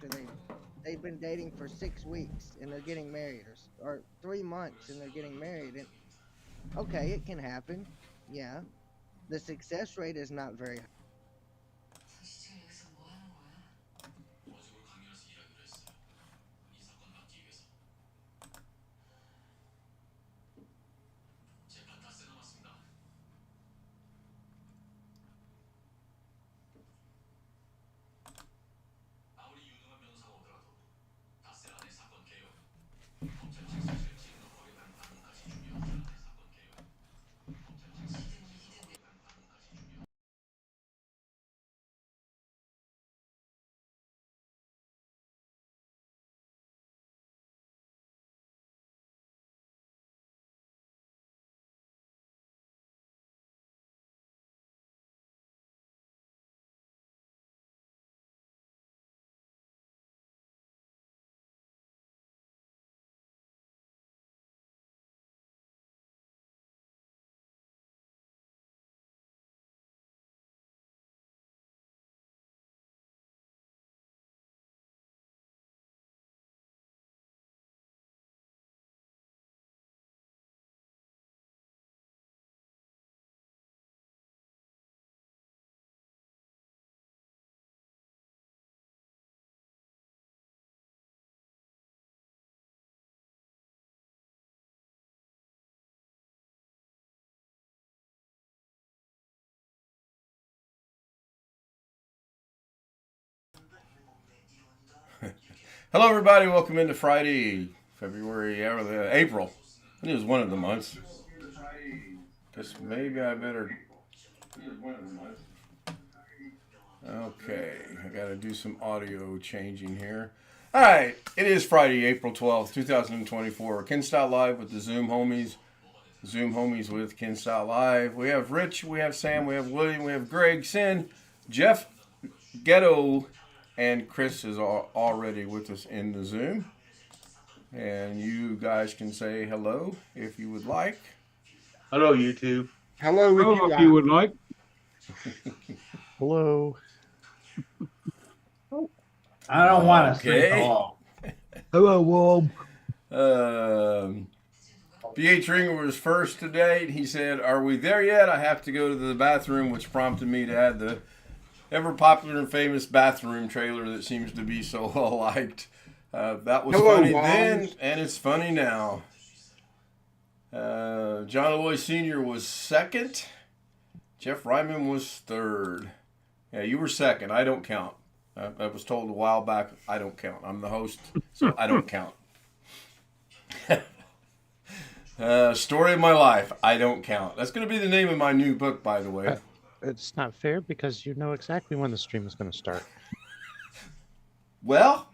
after they've been dating for 6 weeks and they're getting married, or 3 months and they're getting married. And okay, it can happen. Yeah, the success rate is not very high. 지금 여기서 뭐 하는 거야? 어직을 강연에서 일하기로 했어요. 이 사건 막기 위해서. 재판 닷새 남았습니다. 아무리 유능한 변호사가 오더라도 닷새 안에 사건 개요. 검찰 책임을 지는 거기는 방금까지 준비한 사건 개요. 검찰 책임을 지는 방금까지 준비한. Hello, everybody. Welcome into Friday, February, April. I think it was one of the months. Guess maybe I better. Okay, I got to do some audio changing here. All right, it is Friday, April 12th, 2024. Ken Style Live with the Zoom homies. Zoom homies with Ken Style Live. We have Rich, we have Sam, we have William, we have Greg, Sin, Jeff, Ghetto, and Chris is already with us in the Zoom. And you guys can say hello if you would like. Hello, YouTube. Hello, with Hello, you. if you would like. Hello. I don't want to say Okay. hello. Hello, Wom. B.H. Ringer was first today. He said, "Are we there yet? I have to go to the bathroom," which prompted me to add the ever popular and famous bathroom trailer that seems to be so well liked. That was Hello, funny Wom. then, and it's funny now. John Aloy Sr. was second. Jeff Ryman was third. Yeah, you were second. I don't count. I was told a while back, I don't count. I'm the host, so I don't count. Story of my life, I don't count. That's going to be the name of my new book, by the way. It's not fair because you know exactly when the stream is going to start. Well,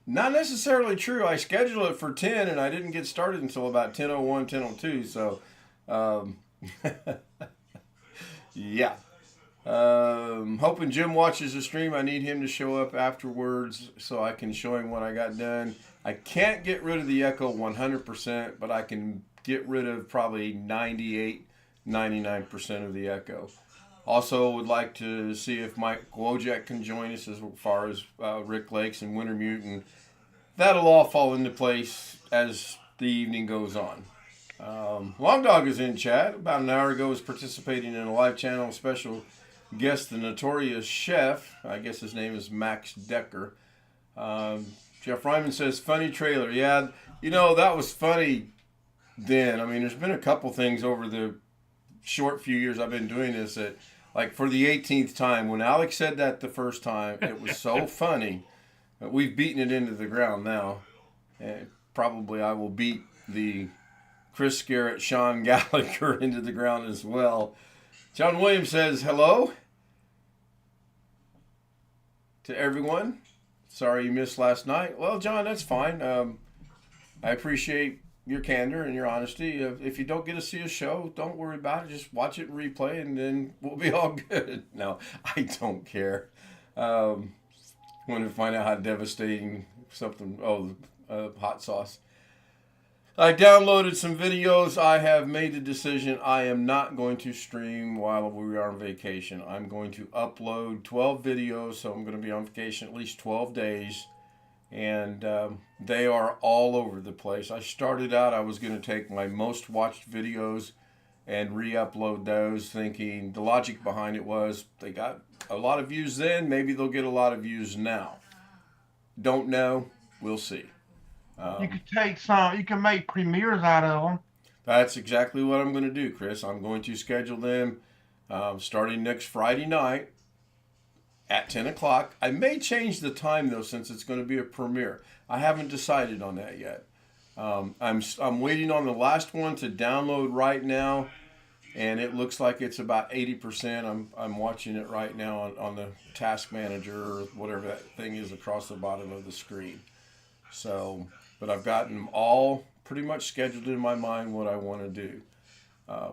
not necessarily true. I scheduled it for 10, and I didn't get started until about 10:01, 10:02. So, yeah. Hoping Jim watches the stream. I need him to show up afterwards so I can show him what I got done. I can't get rid of the echo 100%, but I can get rid of probably 98, 99% of the echo. Also, would like to see if Mike Wojak can join us as far as Rick Lakes and Wintermute, and that'll all fall into place as the evening goes on. Long Dog is in chat. About an hour ago, was participating in a live channel special guest, the notorious chef. I guess his name is Max Decker. Jeff Ryman says, funny trailer. Yeah, you know, that was funny then. I mean, there's been a couple things over the short few years I've been doing this that, like, for the 18th time, when Alex said that the first time, it was so funny. We've beaten it into the ground now. And probably I will beat the Chris Garrett, Sean Gallagher into the ground as well. John Williams says, hello to everyone. Sorry you missed last night. Well, John, that's fine. I appreciate your candor and your honesty. If you don't get to see a show, don't worry about it. Just watch it in replay, and then we'll be all good. No, I don't care. Want to find out how devastating something. Hot sauce. I downloaded some videos. I have made the decision I am not going to stream while we are on vacation. I'm going to upload 12 videos, so I'm going to be on vacation at least 12 days. and they are all over the place. I started out, I was going to take my most watched videos and re-upload those, thinking the logic behind it was they got a lot of views then, maybe they'll get a lot of views now. Don't know, we'll see. You could take some. You can make premieres out of them. That's exactly what I'm going to do, Chris. I'm going to schedule them starting next Friday night at 10 o'clock. I may change the time, though, since it's going to be a premiere. I haven't decided on that yet. I'm waiting on the last one to download right now, and it looks like it's about 80%. I'm watching it right now on the task manager or whatever that thing is across the bottom of the screen. So, but I've gotten them all pretty much scheduled in my mind what I want to do. I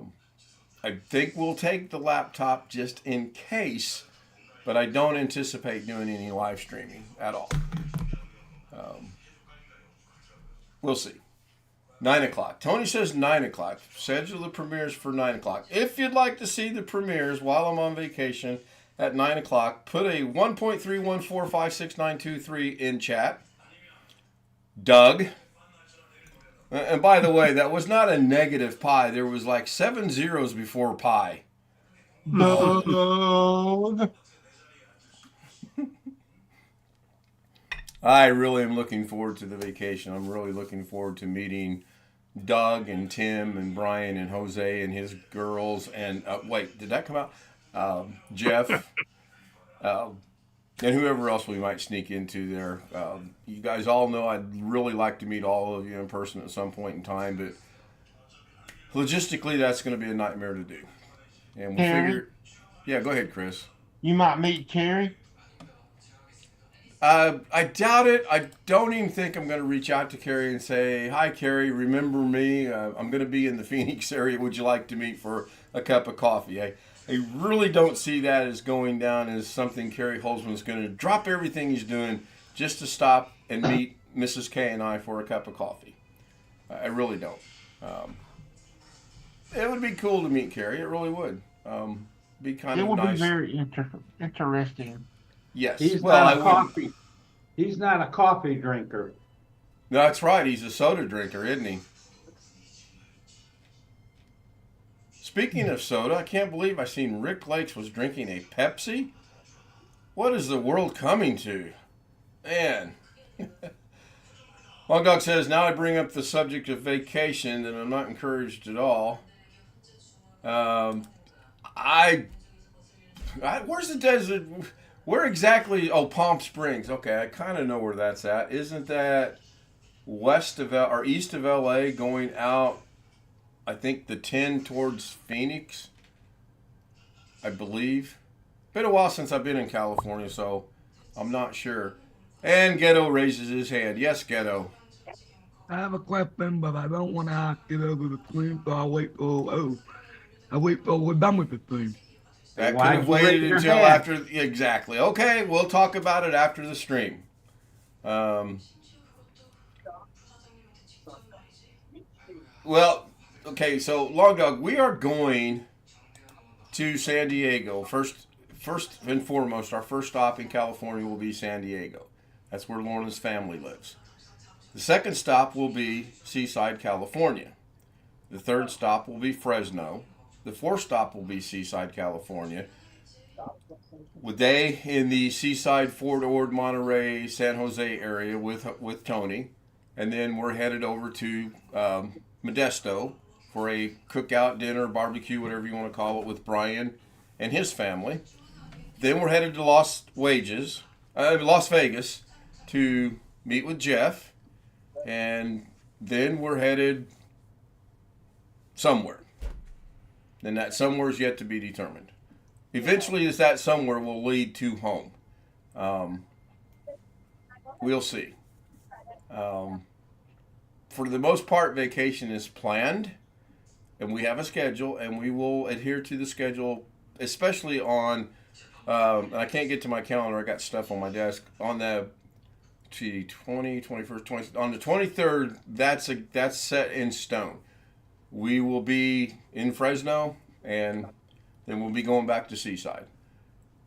think we'll take the laptop just in case, but I don't anticipate doing any live streaming at all. We'll see. 9 o'clock. Tony says 9 o'clock. Schedule the premieres for 9 o'clock. If you'd like to see the premieres while I'm on vacation at 9 o'clock, put a 1.314566923 in chat. Doug. And by the way, that was not a negative pi. There was like 7 zeros before pi. Doug. I really am looking forward to the vacation. I'm really looking forward to meeting Doug and Tim and Brian and Jose and his girls. And wait, did that come out? Jeff and whoever else we might sneak into there. You guys all know I'd really like to meet all of you in person at some point in time, but logistically that's going to be a nightmare to do. And we'll figure. Yeah, go ahead, Chris. You might meet Carrie. I doubt it. I don't even think I'm going to reach out to Carrie and say, "Hi, Carrie, remember me? I'm going to be in the Phoenix area. Would you like to meet for a cup of coffee?" I really don't see that as going down as something Carrie Holzman's going to drop everything he's doing just to stop and meet Mrs. K and I for a cup of coffee. I really don't. It would be cool to meet Carrie. It really would. Be kind It of would nice. be very interesting. Yes. He's well, not I a wouldn't. coffee. He's not a coffee drinker. No, that's right. He's a soda drinker, isn't he? Speaking of soda, I can't believe I seen Rick Lakes was drinking a Pepsi. What is the world coming to? Man. Long Dog says, now I bring up the subject of vacation, and I'm not encouraged at all. Where's the desert? Where exactly? Oh, Palm Springs. Okay, I kind of know where that's at. Isn't that west of or east of LA going out, I think the 10 towards Phoenix, I believe. Been a while since I've been in California, so I'm not sure. And Ghetto raises his hand. Yes, Ghetto. I have a question, but I don't want to get over the stream, so I'll wait till we're done with the stream. That could Why'd have you raise waited your until hand? after. Exactly. Okay, we'll talk about it after the stream. Well, okay, so Long Dog, we are going to San Diego. First and foremost, our first stop in California will be San Diego. That's where Lorna's family lives. The second stop will be Seaside, California. The third stop will be Fresno. The fourth stop will be Seaside, California. With they in the Seaside, Fort Ord, Monterey, San Jose area with Tony. And then we're headed over to Modesto for a cookout, dinner, barbecue, whatever you want to call it, with Brian and his family. Then we're headed to Las Vegas to meet with Jeff. And then we're headed somewhere. And that somewhere is yet to be determined. Eventually, that somewhere will lead to home. We'll see. For the most part, vacation is planned, and we have a schedule, and we will adhere to the schedule, especially on, and I can't get to my calendar, I got stuff on my desk, on the 21st, 20, on the 23rd, that's set in stone. We will be in Fresno, and then we'll be going back to Seaside.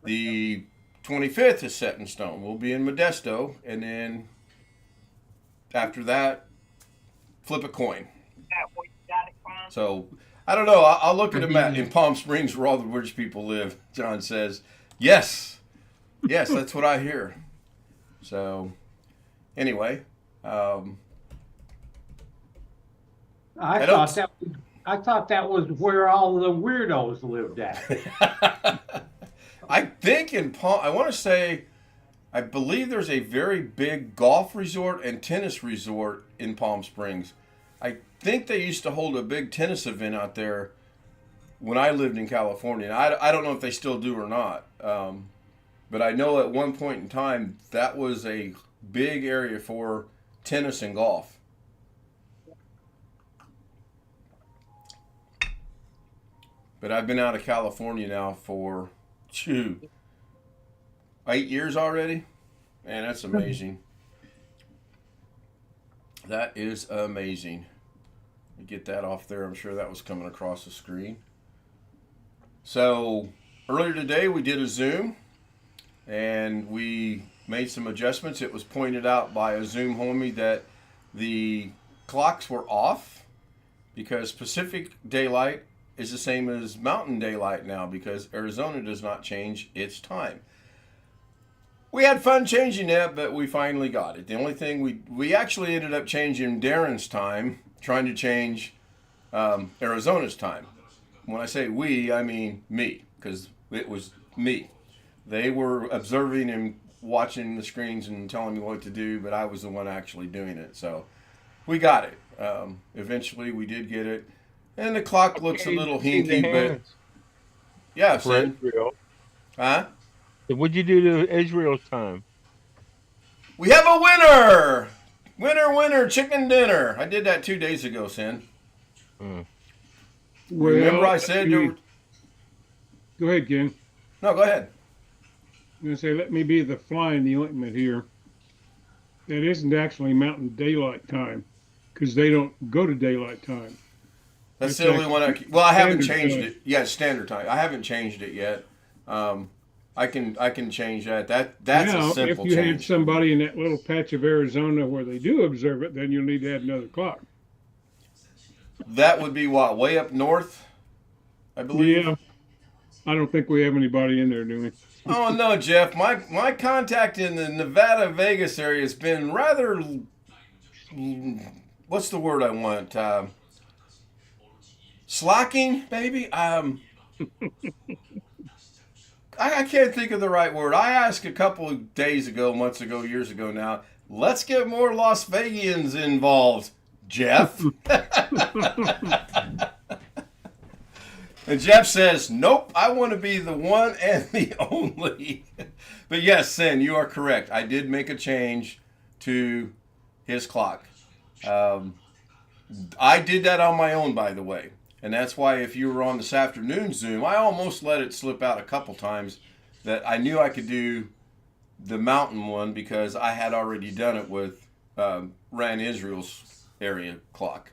The 25th is set in stone. We'll be in Modesto, and then after that, flip a coin. So I don't know. I'll look at a map in Palm Springs where all the rich people live. John says, yes, that's what I hear. So anyway, I thought that was where all the weirdos lived at. I think in Palm, I want to say, I believe there's a very big golf resort and tennis resort in Palm Springs. I think they used to hold a big tennis event out there when I lived in California. I don't know if they still do or not. But I know at one point in time, that was a big area for tennis and golf. But I've been out of California now for 8 years already. Man, that's amazing. That is amazing. Let me get that off there. I'm sure that was coming across the screen. So earlier today we did a Zoom and we made some adjustments. It was pointed out by a Zoom homie that the clocks were off because Pacific daylight is the same as Mountain daylight now because Arizona does not change its time. We had fun changing that, but we finally got it. The only thing we actually ended up changing Darren's time, trying to change Arizona's time. When I say we, I mean me, because it was me. They were observing and watching the screens and telling me what to do, but I was the one actually doing it. So we got it. Eventually, we did get it. And the clock looks a little hinky, but yeah, son. Israel. Huh? What'd you do to Israel's time? We have a winner! Winner, chicken dinner. I did that 2 days ago, Sin. Mm. Well, Remember I said there were... Go ahead, Ken. No, go ahead. I'm going to say, let me be the fly in the ointment here. That isn't actually Mountain Daylight Time because they don't go to daylight time. That's the only one I haven't changed time. it. Yeah, standard time. I haven't changed it yet. I can change that. That's now, a simple if you had change. somebody in that little patch of Arizona where they do observe it, then you'll need to add another clock. That would be what? Way up north, I believe. Yeah. I don't think we have anybody in there, do we? Oh no, Jeff. My contact in the Nevada, Vegas area has been rather. What's the word I want? Slacking, maybe. I can't think of the right word. I asked a couple of days ago, months ago, years ago now. Let's get more Las Vegians involved, Jeff. And Jeff says, nope, I want to be the one and the only. But yes, Sin, you are correct. I did make a change to his clock. I did that on my own, by the way. And that's why if you were on this afternoon Zoom, I almost let it slip out a couple times that I knew I could do the mountain one because I had already done it with Ran Israel's area clock.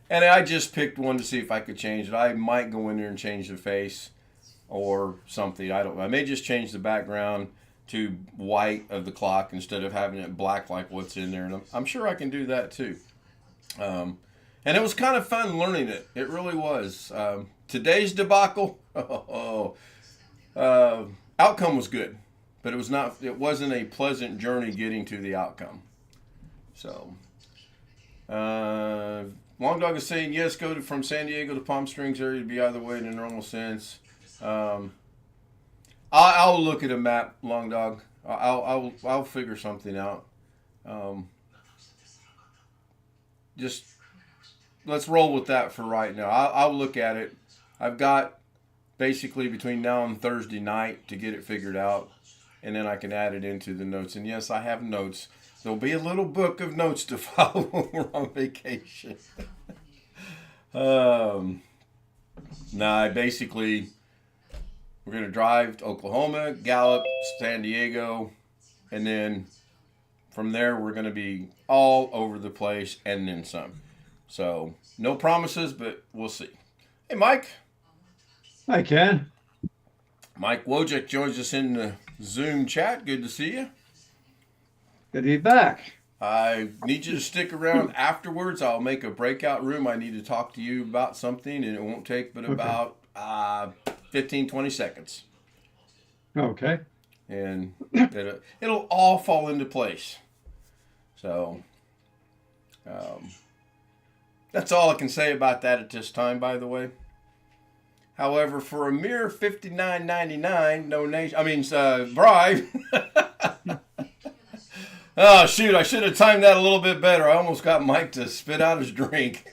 And I just picked one to see if I could change it. I might go in there and change the face or something. I don't know. I may just change the background to white of the clock instead of having it black like what's in there. And I'm sure I can do that too. And it was kind of fun learning it. It really was. Today's debacle, outcome was good, but it wasn't a pleasant journey getting to the outcome. So, Long Dog is saying, yes, from San Diego to Palm Springs area to be either way in a normal sense. I'll look at a map, Long Dog. I'll figure something out. Just let's roll with that for right now. I'll look at it. I've got basically between now and Thursday night to get it figured out, and then I can add it into the notes. And yes, I have notes. There'll be a little book of notes to follow when we're on vacation. Basically, we're going to drive to Oklahoma, Gallup, San Diego, and then from there we're going to be all over the place and then some. So, no promises, but we'll see. Hey, Mike. Hi, Ken. Mike Wojcik joins us in the Zoom chat. Good to see you. Good to be back. I need you to stick around afterwards. I'll make a breakout room. I need to talk to you about something, and it won't take but about 15, 20 seconds. Okay. And it'll all fall into place. So that's all I can say about that at this time, by the way. However, for a mere $59.99 bribe. Oh, shoot, I should have timed that a little bit better. I almost got Mike to spit out his drink.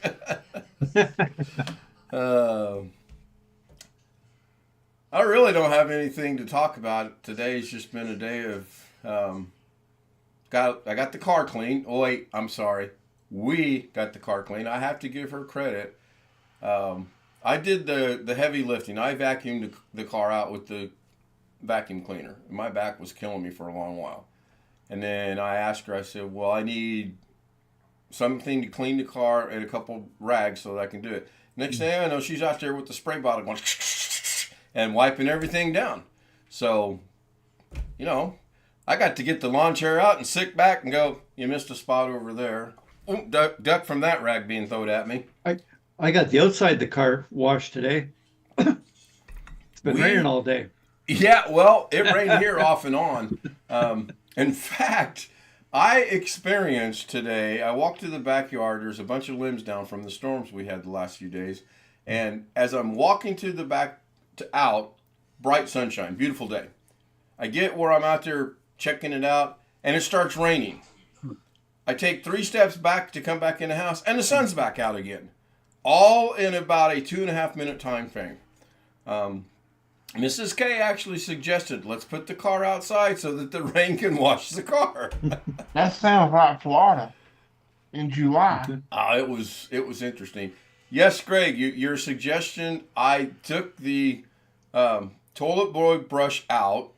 I really don't have anything to talk about. Today's just been a day of I got the car clean. Oh, wait, I'm sorry. We got the car clean. I have to give her credit. I did the heavy lifting. I vacuumed the car out with the vacuum cleaner. My back was killing me for a long while. And then I asked her, I said, well, I need something to clean the car and a couple rags so that I can do it. Next thing I know, she's out there with the spray bottle going and wiping everything down. So, I got to get the lawn chair out and sit back and go, you missed a spot over there. Oh, duck from that rag being thrown at me. I got the outside the car washed today. It's been raining all day. Yeah, well, it rained here off and on. In fact, I experienced today, I walked to the backyard, there's a bunch of limbs down from the storms we had the last few days, and as I'm walking to the back out, bright sunshine, beautiful day. I get where I'm out there checking it out, and it starts raining. I take 3 steps back to come back in the house, and the sun's back out again. All in about a 2.5 minute time frame. Mrs. K actually suggested, let's put the car outside so that the rain can wash the car. That sounds like Florida in July. It was interesting. Yes, Greg, your suggestion, I took the toilet boy brush out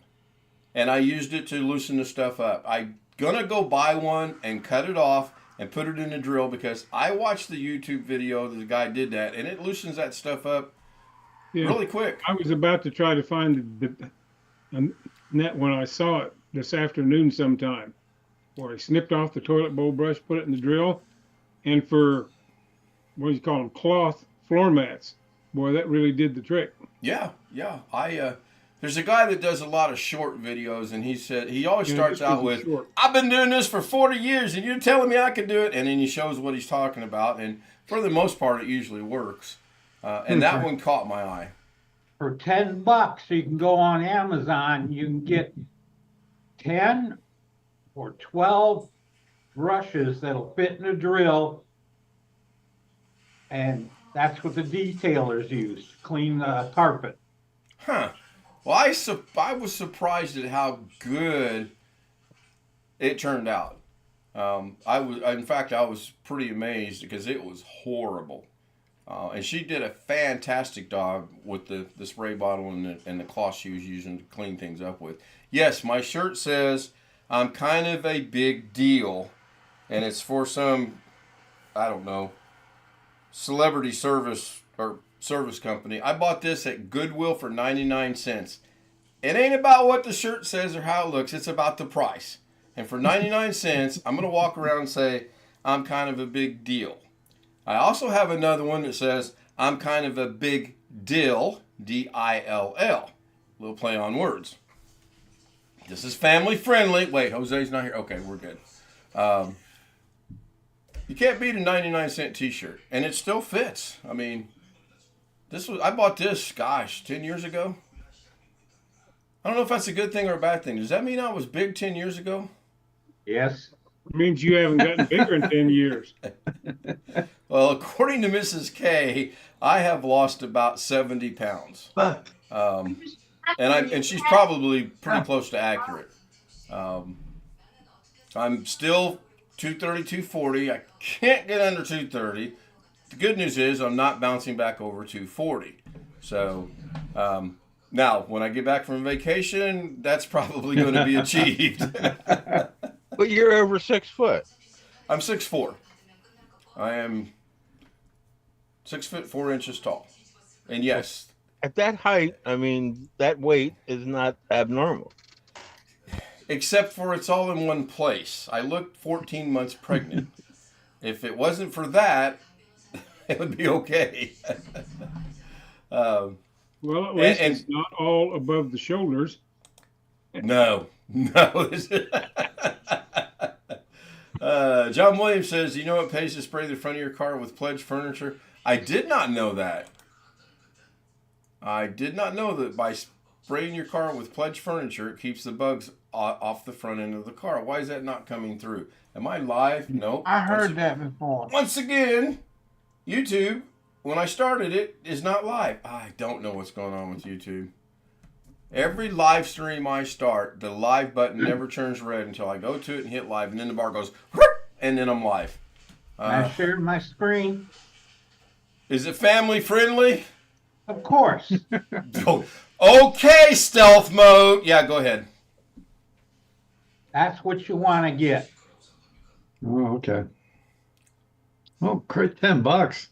and I used it to loosen the stuff up. I'm going to go buy one and cut it off and put it in a drill because I watched the YouTube video that the guy did that and it loosens that stuff up really quick. I was about to try to find the net when I saw it this afternoon sometime, where I snipped off the toilet bowl brush, put it in the drill, and for, what do you call them, cloth floor mats. Boy, that really did the trick. Yeah. There's a guy that does a lot of short videos, and he said he always starts out with, I've been doing this for 40 years, and you're telling me I can do it, and then he shows what he's talking about, and for the most part, it usually works. And that one caught my eye. For $10, you can go on Amazon. You can get 10 or 12 brushes that'll fit in a drill, and that's what the detailers use to clean the carpet. Huh. Well, I was surprised at how good it turned out. I was pretty amazed because it was horrible. And she did a fantastic job with the spray bottle and the cloth she was using to clean things up with. Yes, my shirt says I'm kind of a big deal, and it's for some, I don't know, celebrity service or service company. I bought this at Goodwill for 99 cents. It ain't about what the shirt says or how it looks. It's about the price. And for 99 cents, I'm going to walk around and say I'm kind of a big deal. I also have another one that says, I'm kind of a big dill, D-I-L-L. A little play on words. This is family friendly. Wait, Jose's not here? Okay, we're good. You can't beat a 99-cent t-shirt, and it still fits. I mean, I bought this, 10 years ago. I don't know if that's a good thing or a bad thing. Does that mean I was big 10 years ago? Yes. It means you haven't gotten bigger in 10 years. Well, according to Mrs. K, I have lost about 70 pounds. And she's probably pretty close to accurate. I'm still 230, 240. I can't get under 230. The good news is I'm not bouncing back over 240. So now, when I get back from vacation, that's probably going to be achieved. But you're over 6 foot. I'm 6'4". I am 6 foot 4 inches tall. And yes. At that height, I mean, that weight is not abnormal. except for it's all in one place. I looked 14 months pregnant. If it wasn't for that, it would be okay. Well, at least and- it's not all above the shoulders. No. John Williams says, you know what pays to spray the front of your car with Pledge furniture? I did not know that. I did not know that by spraying your car with Pledge furniture, it keeps the bugs off the front end of the car. Why is that not coming through? Am I live? No. I heard that before. Once again, YouTube, when I started it, is not live. I don't know what's going on with YouTube. Every live stream I start, the live button never turns red until I go to it and hit live, and then the bar goes, and then I'm live. I shared my screen. Is it family friendly? Of course. Okay, stealth mode. Yeah, go ahead. That's what you want to get. Oh, okay. Oh, great, $10.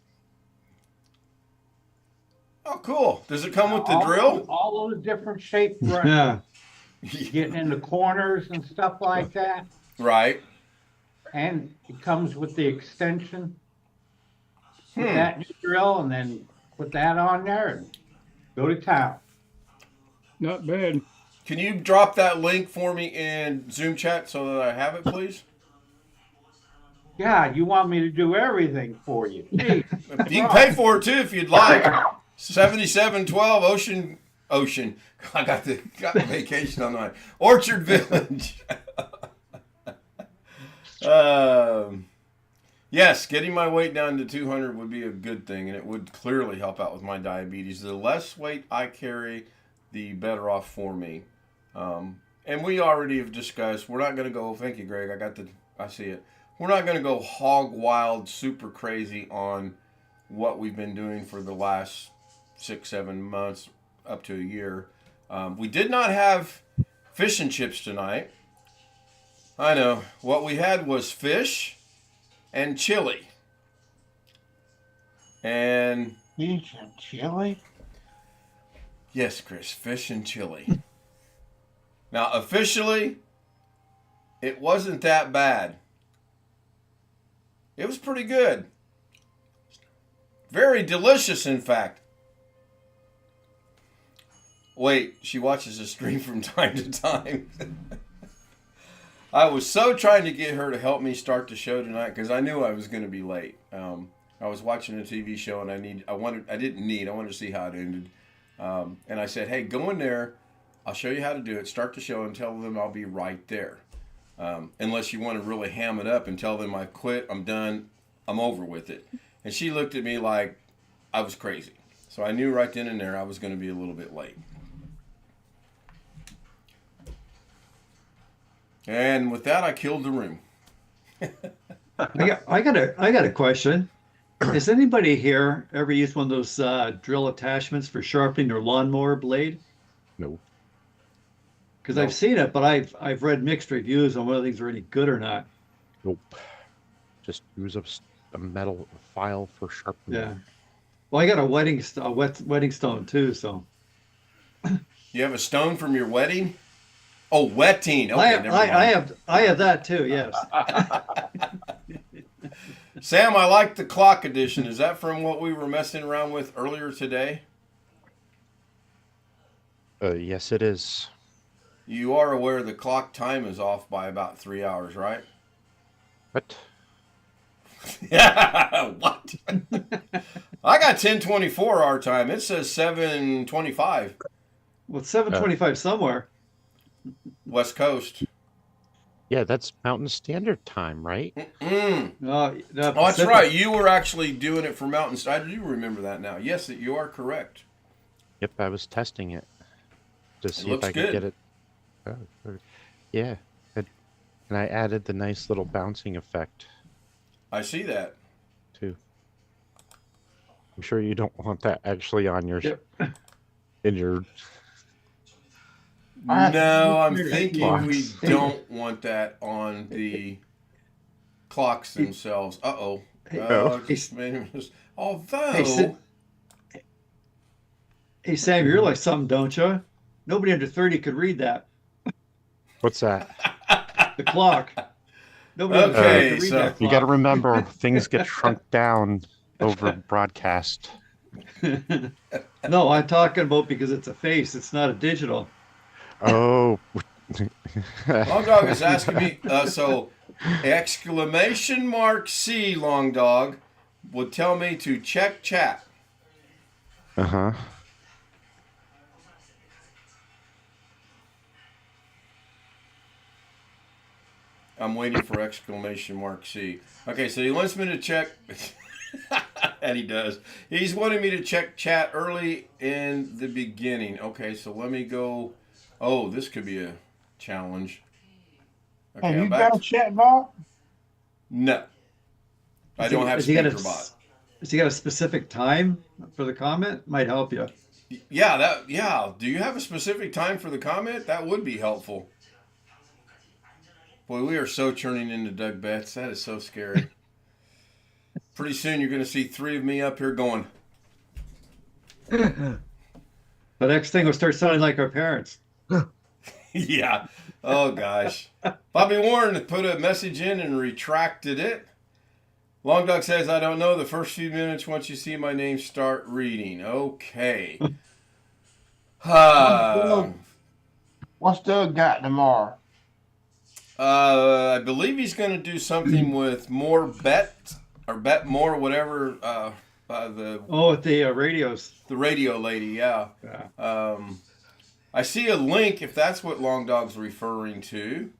Oh, cool. Does it come with the all drill? All those different shaped brushes. Yeah. Getting into corners and stuff like that. Right. And it comes with the extension. Put that new drill and then put that on there and go to town. Not bad. Can you drop that link for me in Zoom chat so that I have it, please? God, you want me to do everything for you. Gee. You can pay for it too if you'd like. 7712 Ocean. I got the vacation on my Orchard Village. Yes, getting my weight down to 200 would be a good thing, and it would clearly help out with my diabetes. The less weight I carry, the better off for me. And we already have discussed, we're not going to go, thank you, Greg, I see it. We're not going to go hog wild, super crazy on what we've been doing for the last 6-7 months, up to a year. We did not have fish and chips tonight. I know. What we had was fish and chili. And Fish and chili? yes, Chris, fish and chili. Now, officially, it wasn't that bad. It was pretty good. Very delicious, in fact. Wait, she watches the stream from time to time. I was so trying to get her to help me start the show tonight because I knew I was going to be late. I was watching a TV show and I wanted to see how it ended. And I said, hey, go in there. I'll show you how to do it. Start the show and tell them I'll be right there. Unless you want to really ham it up and tell them I quit, I'm done, I'm over with it. And she looked at me like I was crazy. So I knew right then and there I was going to be a little bit late. And with that, I killed the room. I got a question. Has anybody here ever used one of those drill attachments for sharpening their lawnmower blade? No. Because I've seen it, but I've read mixed reviews on whether things are any good or not. Nope. Just use a metal file for sharpening. Yeah. Well, I got a wedding stone too, so. You have a stone from your wedding? Oh, wetting. Okay, never mind. I have that too. Yes. Sam, I like the clock edition. Is that from what we were messing around with earlier today? Yes, it is. You are aware the clock time is off by about 3 hours, right? What? Yeah, what? I got 10:24 our time. It says 7:25. Well, it's 7:25 somewhere. West Coast. Yeah, that's Mountain Standard Time, right? Mm. No, Oh, that's right. You were actually doing it for Mountain Standard. I do remember that now. Yes, you are correct. Yep, I was testing it to see if looks I could good. get it. Oh, yeah, and I added the nice little bouncing effect I see that. too. I'm sure you don't want that actually on your Yep. in your. No, I'm thinking Clocks. we don't want that on the clocks themselves. Uh-oh. Although, Hey Sam, you realize something, don't you? Nobody under 30 could read that. What's that? The clock. Nobody has time Okay, to read so that You got to clock. remember, things get shrunk down over broadcast. No, I'm talking about because it's a face. It's not a digital. Oh. Long Dog is asking me, so exclamation mark C, Long Dog, would tell me to check chat. Uh-huh. I'm waiting for exclamation mark C. Okay, so he wants me to check, and he does. He's wanting me to check chat early in the beginning. Okay, so let me go. Oh, this could be a challenge. Okay, Have I'm you back. got a chat bot? No, I don't have Has he got speaker bot. has he got a specific time for the comment? Might help you. Yeah. Do you have a specific time for the comment? That would be helpful. Boy, we are so turning into Doug Betts. That is so scary. Pretty soon you're going to see 3 of me up here going. The next thing will start sounding like our parents. Yeah. Oh, gosh. Bobby Warren put a message in and retracted it. Long Dog says, I don't know. The first few minutes, once you see my name, start reading. Okay. What's Doug got tomorrow? I believe he's going to do something with more bet or bet more, whatever. At the radios. The radio lady, yeah. Yeah. I see a link, if that's what Long Dog's referring to.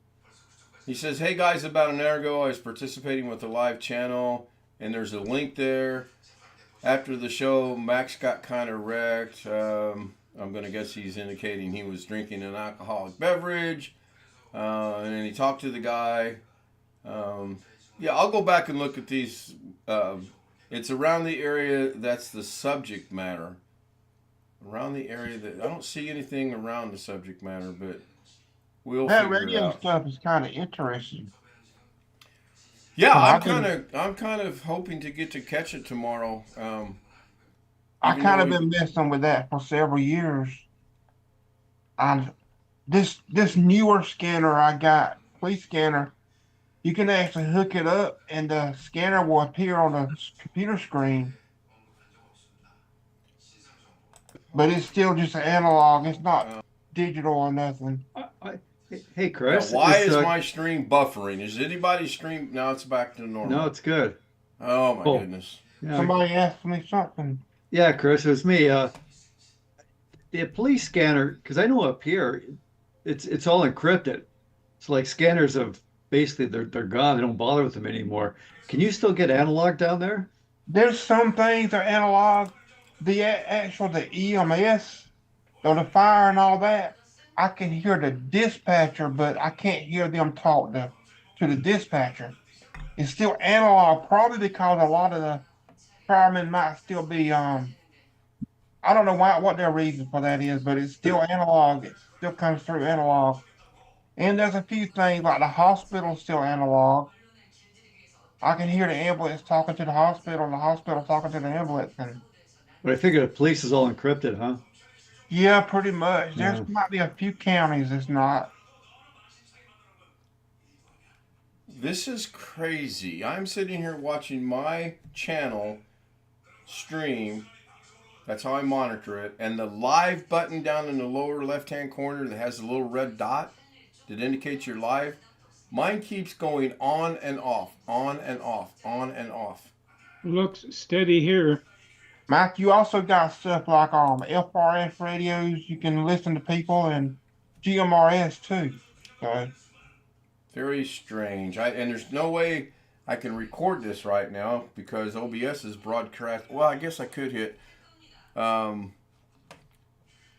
He says, hey guys, about an hour ago I was participating with a live channel, and there's a link there. After the show, Max got kind of wrecked. I'm going to guess he's indicating he was drinking an alcoholic beverage. And then he talked to the guy. Yeah, I'll go back and look at these. It's around the area that's the subject matter. Around the area that I don't see anything around the subject matter, but we'll That figure it radio out. stuff is kind of interesting. Yeah, I I'm kind of hoping to get to catch it tomorrow. I even kind though of been messing with that for several years. And this newer scanner I got, police scanner, you can actually hook it up and the scanner will appear on the computer screen. But it's still just an analog. It's not digital or nothing. Hey, Yeah, Chris. why is my stream buffering? Is anybody's stream now? It's back to normal. No, it's good. Oh my goodness. Yeah, Somebody asked me something. yeah, Chris, it was me. The police scanner, because I know up here, it's all encrypted. So like scanners have basically they're gone. They don't bother with them anymore. Can you still get analog down there? There's some things that are analog. The EMS or the fire and all that, I can hear the dispatcher, but I can't hear them talk to the dispatcher. It's still analog, probably because a lot of the firemen might still be I don't know what their reason for that is, but it's still analog. It still comes through analog. And there's a few things like the hospital's still analog. I can hear the ambulance talking to the hospital talking to the ambulance. And But I figure the police is all encrypted, huh? yeah, pretty much. Yeah. There might be a few counties it's not. This is crazy. I'm sitting here watching my channel stream. That's how I monitor it. And the live button down in the lower left-hand corner that has a little red dot that indicates you're live, mine keeps going on and off, on and off, on and off. Looks steady here. Mike, you also got stuff like FRS radios. You can listen to people and GMRS too. So Very strange. And there's no way I can record this right now because OBS is broadcast. Well, I guess I could hit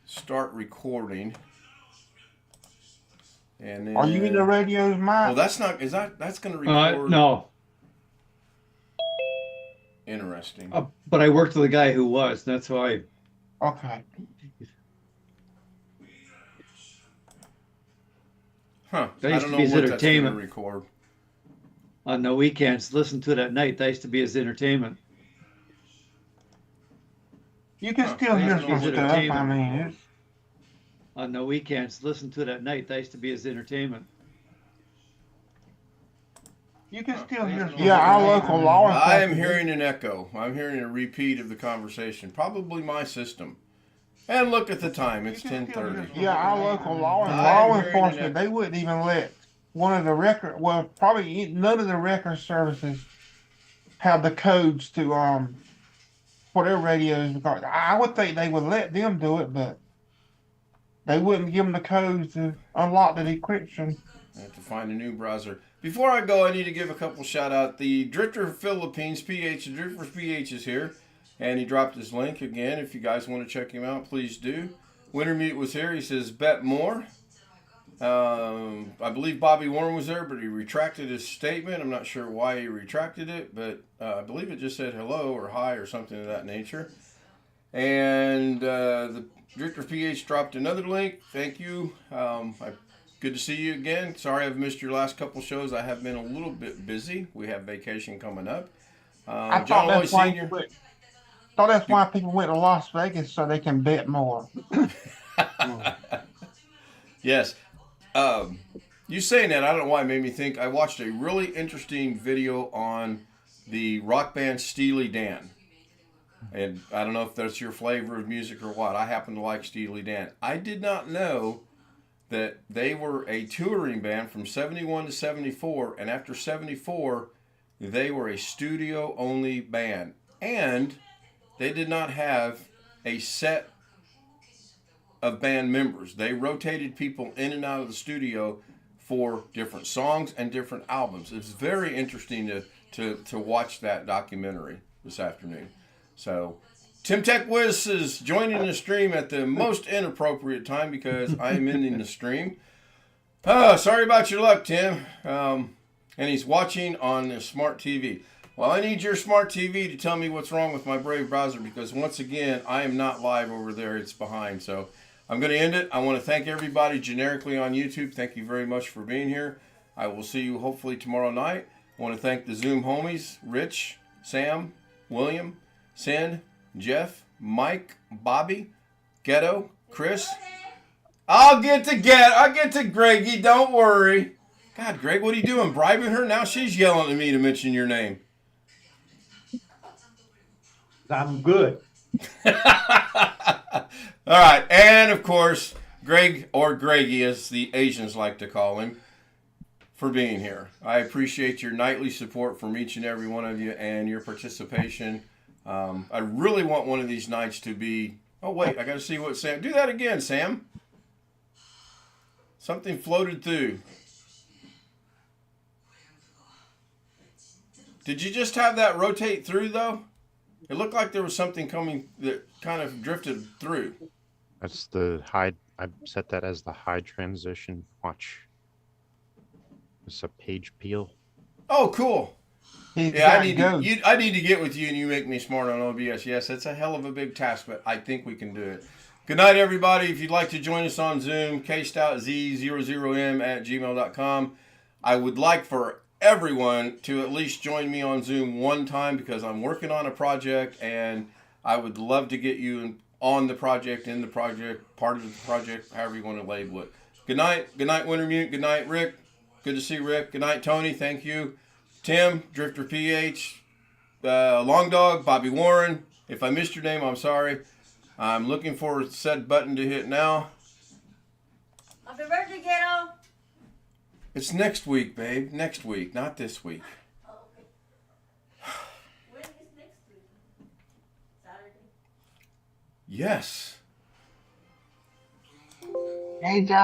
start recording. And then, are you in the radios, Mike? well, that's going to record? No. Interesting. But I worked with a guy who was. That's why. Okay. Huh. That I used don't to know be his what that's going to entertainment. record. On the weekends, listen to it at night. That used to be his entertainment. You can Huh. still I hear don't know some what stuff. I entertainment. mean, it's on the weekends, listen to it at night. That used to be his entertainment. You can still hear some. Yeah, our local law I am hearing an echo. I'm hearing a repeat of the conversation. Probably my system. And look at the time. It's 10:30. Yeah, our local law I'm hearing enforcement, an they wouldn't even let one of the record, well, probably none of the record services have the codes to for their radios, because I would think they would let them do it, but they wouldn't give them the codes to unlock the decryption. I have to find a new browser. Before I go, I need to give a couple shout out. The Drifter Philippines PH, the Drifter PH is here, and he dropped his link again. If you guys want to check him out, please do. Wintermute was here. He says bet more. I believe Bobby Warren was there, but he retracted his statement. I'm not sure why he retracted it, but I believe it just said hello or hi or something of that nature. And the Drifter PH dropped another link. Thank you. Good to see you again. Sorry I've missed your last couple shows. I have been a little bit busy. We have vacation coming up. I John Lloyd that's why Sr. thought that's why people went to Las Vegas, so they can bet more. Yes. You saying that, I don't know why it made me think. I watched a really interesting video on the rock band Steely Dan. And I don't know if that's your flavor of music or what. I happen to like Steely Dan. I did not know that they were a touring band from 71 to 74. And after 74, they were a studio-only band. And they did not have a set of band members. They rotated people in and out of the studio for different songs and different albums. It's very interesting to watch that documentary this afternoon. So Tim Tech Wiz is joining the stream at the most inappropriate time because I am ending the stream. Sorry about your luck, Tim. And he's watching on the smart TV. Well, I need your smart TV to tell me what's wrong with my Brave browser, because once again, I am not live over there. It's behind. So I'm going to end it. I want to thank everybody generically on YouTube. Thank you very much for being here. I will see you hopefully tomorrow night. I want to thank the Zoom homies, Rich, Sam, William, Sin, Jeff, Mike, Bobby, Ghetto, Chris. I'll get to Greggy. Don't worry. God, Greg, what are you doing? Bribing her? Now she's yelling at me to mention your name. I'm good. All right. And, of course, Greg, or Greggy, as the Asians like to call him, for being here. I appreciate your nightly support from each and every one of you and your participation. I really want one of these nights to be... Oh, wait. I got to see what Sam... Do that again, Sam. Something floated through. Did you just have that rotate through, though? It looked like there was something coming that kind of drifted through. That's the high. I set that as the high transition. Watch. It's a page peel. Oh, cool. Yeah, I need to get with you and you make me smart on OBS. Yes, it's a hell of a big task, but I think we can do it. Good night, everybody. If you'd like to join us on Zoom, kstout00m@gmail.com. I would like for everyone to at least join me on Zoom one time, because I'm working on a project and I would love to get you on the project, in the project, part of the project, however you want to label it. Good night. Good night, Wintermute. Good night, Rick. Good to see Rick. Good night, Tony. Thank you. Tim, Drifter PH, Long Dog, Bobby Warren. If I missed your name, I'm sorry. I'm looking for said button to hit now. Happy birthday, Ghetto! It's next week, babe. Next week, not this week. Oh, okay. When is next week? Saturday? Yes. Hey, John.